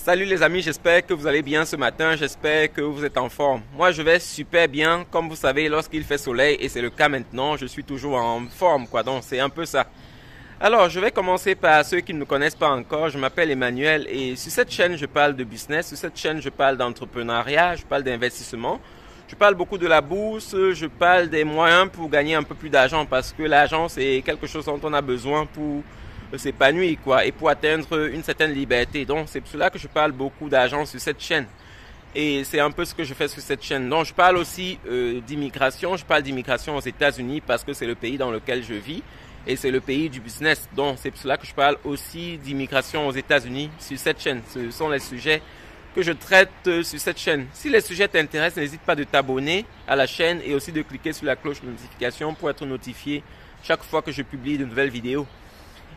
Salut les amis, j'espère que vous allez bien ce matin, j'espère que vous êtes en forme. Moi je vais super bien, comme vous savez, lorsqu'il fait soleil, et c'est le cas maintenant, je suis toujours en forme quoi, donc c'est un peu ça. Alors je vais commencer par ceux qui ne me connaissent pas encore, je m'appelle Emmanuel et sur cette chaîne je parle de business, sur cette chaîne je parle d'entrepreneuriat, je parle d'investissement, je parle beaucoup de la bourse, je parle des moyens pour gagner un peu plus d'argent parce que l'argent c'est quelque chose dont on a besoin pour s'épanouir quoi et pour atteindre une certaine liberté. Donc c'est pour cela que je parle beaucoup d'argent sur cette chaîne. Et c'est un peu ce que je fais sur cette chaîne. Donc je parle aussi d'immigration, je parle d'immigration aux États-Unis parce que c'est le pays dans lequel je vis et c'est le pays du business. Donc c'est pour cela que je parle aussi d'immigration aux États-Unis sur cette chaîne. Ce sont les sujets que je traite sur cette chaîne. Si les sujets t'intéressent, n'hésite pas de t'abonner à la chaîne et aussi de cliquer sur la cloche de notification pour être notifié chaque fois que je publie de nouvelles vidéos.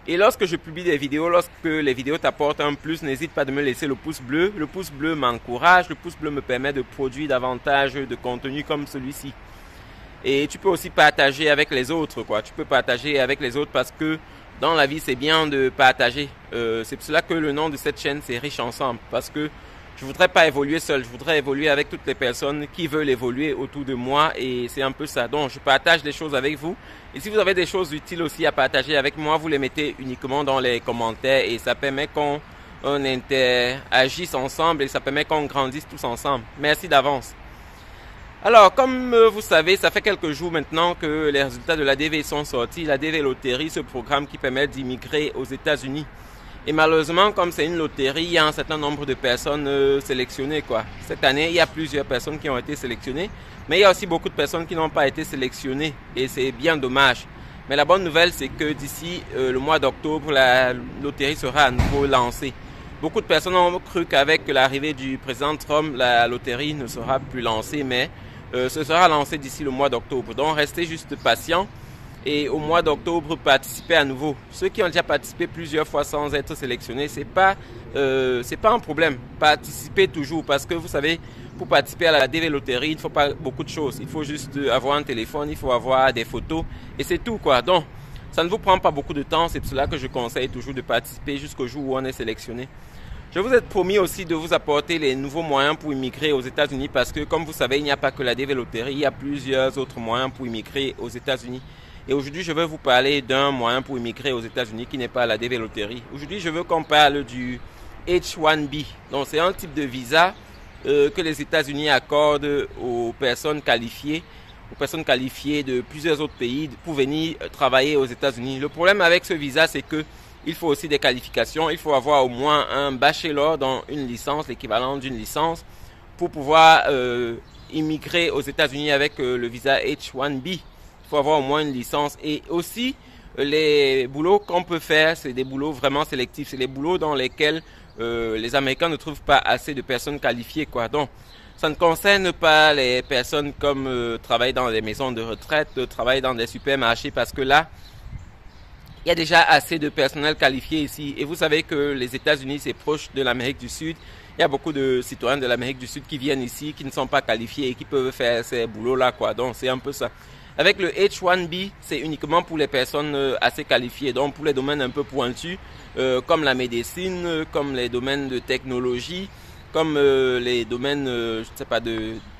Et lorsque je publie des vidéos, lorsque les vidéos t'apportent un plus, n'hésite pas de me laisser le pouce bleu. Le pouce bleu m'encourage, le pouce bleu me permet de produire davantage de contenu comme celui-ci. Et tu peux aussi partager avec les autres, quoi. Tu peux partager avec les autres parce que dans la vie, c'est bien de partager. C'est pour cela que le nom de cette chaîne, c'est Riche Ensemble. Parce que je voudrais pas évoluer seul, je voudrais évoluer avec toutes les personnes qui veulent évoluer autour de moi et c'est un peu ça. Donc je partage des choses avec vous et si vous avez des choses utiles aussi à partager avec moi, vous les mettez uniquement dans les commentaires et ça permet qu'on interagisse ensemble et ça permet qu'on grandisse tous ensemble. Merci d'avance. Alors comme vous savez, ça fait quelques jours maintenant que les résultats de la DV sont sortis. La DV Loterie, ce programme qui permet d'immigrer aux États-Unis. Et malheureusement, comme c'est une loterie, il y a un certain nombre de personnes sélectionnées, quoi. Cette année, il y a plusieurs personnes qui ont été sélectionnées, mais il y a aussi beaucoup de personnes qui n'ont pas été sélectionnées, et c'est bien dommage. Mais la bonne nouvelle, c'est que d'ici le mois d'octobre, la loterie sera à nouveau lancée. Beaucoup de personnes ont cru qu'avec l'arrivée du président Trump, la loterie ne sera plus lancée, mais ce sera lancé d'ici le mois d'octobre. Donc, restez juste patients. Et au mois d'octobre, participer à nouveau. Ceux qui ont déjà participé plusieurs fois sans être sélectionnés, c'est pas un problème. Participez toujours parce que vous savez, pour participer à la DV Loterie, il ne faut pas beaucoup de choses. Il faut juste avoir un téléphone, il faut avoir des photos et c'est tout quoi. Donc, ça ne vous prend pas beaucoup de temps. C'est pour cela que je conseille toujours de participer jusqu'au jour où on est sélectionné. Je vous ai promis aussi de vous apporter les nouveaux moyens pour immigrer aux États-Unis parce que comme vous savez, il n'y a pas que la DV Loterie, il y a plusieurs autres moyens pour immigrer aux États-Unis. Et aujourd'hui, je vais vous parler d'un moyen pour immigrer aux États-Unis qui n'est pas la DV Loterie. Aujourd'hui, je veux qu'on parle du H-1B. Donc, c'est un type de visa que les États-Unis accordent aux personnes qualifiées de plusieurs autres pays pour venir travailler aux États-Unis. Le problème avec ce visa, c'est que il faut aussi des qualifications. Il faut avoir au moins un bachelor dans une licence, l'équivalent d'une licence, pour pouvoir immigrer aux États-Unis avec le visa H-1B. Il faut avoir au moins une licence et aussi les boulots qu'on peut faire, c'est des boulots vraiment sélectifs. C'est les boulots dans lesquels les Américains ne trouvent pas assez de personnes qualifiées, quoi. Donc, ça ne concerne pas les personnes comme travailler dans des maisons de retraite, travailler dans des supermarchés parce que là, il y a déjà assez de personnel qualifié ici. Et vous savez que les États-Unis, c'est proche de l'Amérique du Sud. Il y a beaucoup de citoyens de l'Amérique du Sud qui viennent ici, qui ne sont pas qualifiés et qui peuvent faire ces boulots-là, quoi. Donc, c'est un peu ça. Avec le H-1B, c'est uniquement pour les personnes assez qualifiées, donc pour les domaines un peu pointus, comme la médecine, comme les domaines de technologie, comme les domaines, je sais pas,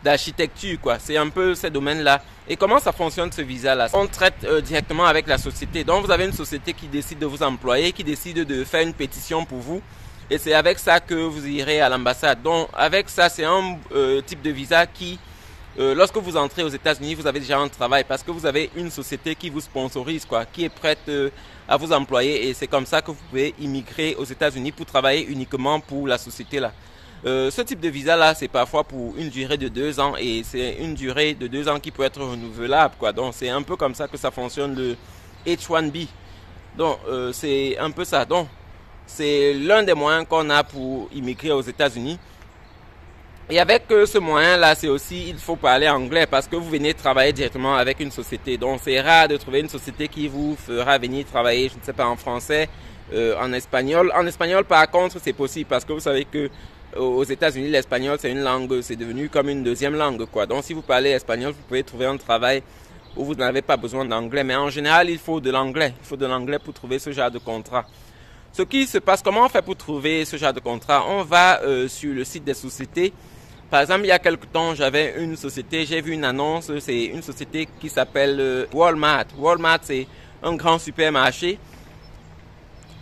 d'architecture, quoi. C'est un peu ces domaines-là. Et comment ça fonctionne ce visa-là? On traite directement avec la société. Donc vous avez une société qui décide de vous employer, qui décide de faire une pétition pour vous. Et c'est avec ça que vous irez à l'ambassade. Donc avec ça, c'est un type de visa qui... lorsque vous entrez aux États-Unis, vous avez déjà un travail parce que vous avez une société qui vous sponsorise, quoi, qui est prête à vous employer et c'est comme ça que vous pouvez immigrer aux États-Unis pour travailler uniquement pour la société là. Ce type de visa là, c'est parfois pour une durée de 2 ans et c'est une durée de 2 ans qui peut être renouvelable, quoi. Donc c'est un peu comme ça que ça fonctionne le H-1B. Donc c'est un peu ça. Donc c'est l'un des moyens qu'on a pour immigrer aux États-Unis. Et avec ce moyen-là, c'est aussi, il faut parler anglais parce que vous venez travailler directement avec une société. Donc, c'est rare de trouver une société qui vous fera venir travailler, je ne sais pas, en français, en espagnol. En espagnol, par contre, c'est possible parce que vous savez que aux États-Unis, l'espagnol, c'est une langue, c'est devenu comme une deuxième langue, quoi. Donc, si vous parlez espagnol, vous pouvez trouver un travail où vous n'avez pas besoin d'anglais. Mais en général, il faut de l'anglais. Il faut de l'anglais pour trouver ce genre de contrat. Ce qui se passe, comment on fait pour trouver ce genre de contrat? On va sur le site des sociétés. Par exemple, il y a quelque temps, j'avais une société, j'ai vu une annonce, c'est une société qui s'appelle Walmart. Walmart, c'est un grand supermarché.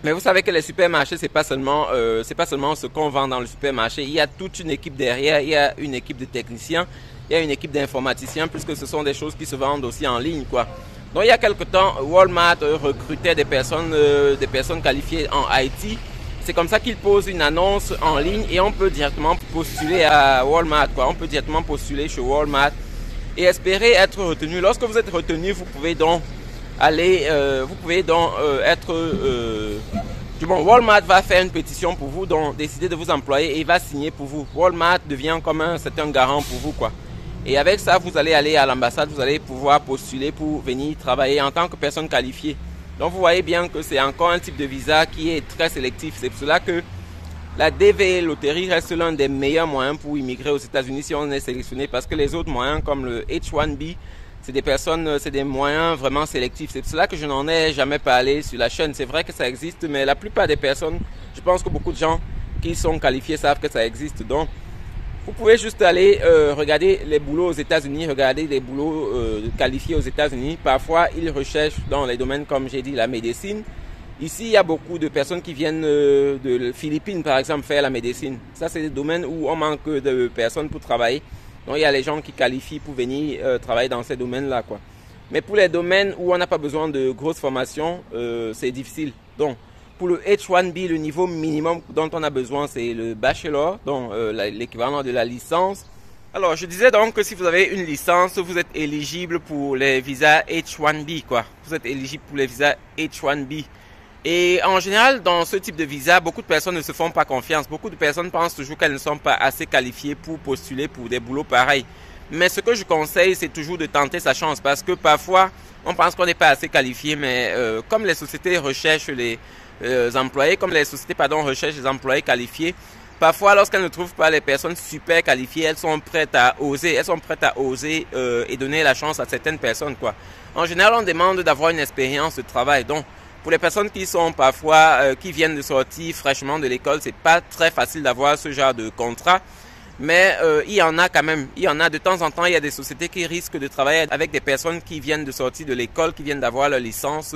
Mais vous savez que les supermarchés, c'est pas seulement ce qu'on vend dans le supermarché. Il y a toute une équipe derrière, il y a une équipe de techniciens, il y a une équipe d'informaticiens, puisque ce sont des choses qui se vendent aussi en ligne, quoi. Donc il y a quelque temps, Walmart recrutait des personnes qualifiées en IT. C'est comme ça qu'ils posent une annonce en ligne et on peut directement postuler à Walmart, quoi. On peut directement postuler chez Walmart et espérer être retenu. Lorsque vous êtes retenu, vous pouvez donc Walmart va faire une pétition pour vous, donc décider de vous employer et il va signer pour vous. Walmart devient comme un garant pour vous, quoi. Et avec ça, vous allez aller à l'ambassade, vous allez pouvoir postuler pour venir travailler en tant que personne qualifiée. Donc vous voyez bien que c'est encore un type de visa qui est très sélectif. C'est pour cela que la DV Loterie reste l'un des meilleurs moyens pour immigrer aux États-Unis si on est sélectionné, parce que les autres moyens comme le H1B, c'est des moyens vraiment sélectifs. C'est pour cela que je n'en ai jamais parlé sur la chaîne. C'est vrai que ça existe, mais la plupart des personnes, je pense que beaucoup de gens qui sont qualifiés savent que ça existe. Donc vous pouvez juste aller regarder les boulots aux États-Unis, regarder les boulots qualifiés aux États-Unis. Parfois, ils recherchent dans les domaines, comme j'ai dit, la médecine. Ici, il y a beaucoup de personnes qui viennent de Philippines, par exemple, faire la médecine. Ça, c'est des domaines où on manque de personnes pour travailler. Donc, il y a les gens qui qualifient pour venir travailler dans ces domaines-là, quoi. Mais pour les domaines où on n'a pas besoin de grosses formations, c'est difficile. Donc, pour le H1B, le niveau minimum dont on a besoin, c'est le bachelor, donc l'équivalent de la licence. Alors, je disais donc que si vous avez une licence, vous êtes éligible pour les visas H1B, quoi. Vous êtes éligible pour les visas H1B. Et en général, dans ce type de visa, beaucoup de personnes ne se font pas confiance. Beaucoup de personnes pensent toujours qu'elles ne sont pas assez qualifiées pour postuler pour des boulots pareils. Mais ce que je conseille, c'est toujours de tenter sa chance, parce que parfois, on pense qu'on n'est pas assez qualifié, mais comme les sociétés recherchent les recherchent les employés qualifiés. Parfois, lorsqu'elles ne trouvent pas les personnes super qualifiées, elles sont prêtes à oser et donner la chance à certaines personnes, quoi. En général, on demande d'avoir une expérience de travail. Donc, pour les personnes qui sont parfois, qui viennent de sortir fraîchement de l'école, c'est pas très facile d'avoir ce genre de contrat. Mais il y en a quand même. Il y en a de temps en temps, il y a des sociétés qui risquent de travailler avec des personnes qui viennent de sortir de l'école, qui viennent d'avoir leur licence,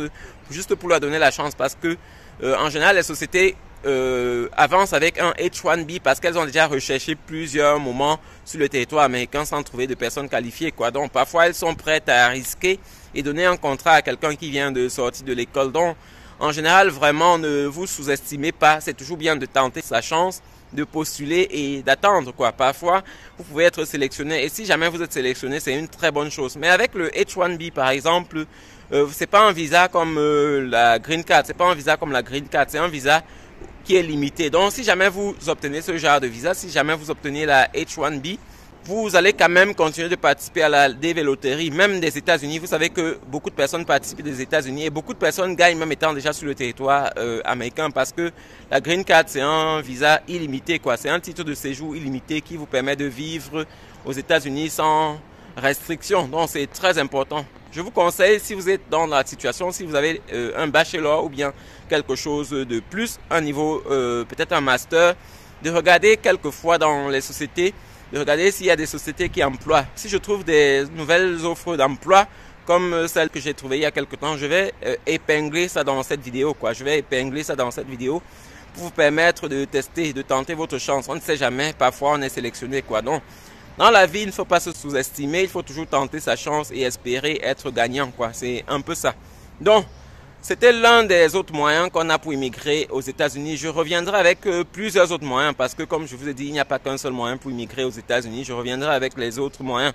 juste pour leur donner la chance, parce que en général, les sociétés avancent avec un H1B parce qu'elles ont déjà recherché plusieurs moments sur le territoire américain sans trouver de personnes qualifiées, quoi. Donc parfois, elles sont prêtes à risquer et donner un contrat à quelqu'un qui vient de sortir de l'école. Donc en général, vraiment, ne vous sous-estimez pas. C'est toujours bien de tenter sa chance, de postuler et d'attendre, quoi. Parfois, vous pouvez être sélectionné et si jamais vous êtes sélectionné, c'est une très bonne chose. Mais avec le H1B, par exemple, c'est pas un visa comme la Green Card. C'est pas un visa comme la Green Card. C'est un visa qui est limité. Donc, si jamais vous obtenez ce genre de visa, si jamais vous obtenez la H1B, vous allez quand même continuer de participer à la DV Loterie, même des États-Unis. Vous savez que beaucoup de personnes participent des États-Unis et beaucoup de personnes gagnent même étant déjà sur le territoire américain, parce que la Green Card, c'est un visa illimité, quoi. C'est un titre de séjour illimité qui vous permet de vivre aux États-Unis sans restriction. Donc, c'est très important. Je vous conseille, si vous êtes dans la situation, si vous avez un bachelor ou bien quelque chose de plus, un niveau, peut-être un master, de regarder quelquefois dans les sociétés, de regarder s'il y a des sociétés qui emploient. Si je trouve des nouvelles offres d'emploi, comme celle que j'ai trouvée il y a quelque temps, je vais épingler ça dans cette vidéo, quoi. Je vais épingler ça dans cette vidéo pour vous permettre de tester, de tenter votre chance. On ne sait jamais, parfois on est sélectionné, quoi. Donc, dans la vie, il ne faut pas se sous-estimer, il faut toujours tenter sa chance et espérer être gagnant, quoi. C'est un peu ça. Donc, c'était l'un des autres moyens qu'on a pour immigrer aux États-Unis. Je reviendrai avec plusieurs autres moyens parce que, comme je vous ai dit, il n'y a pas qu'un seul moyen pour immigrer aux États-Unis. Je reviendrai avec les autres moyens.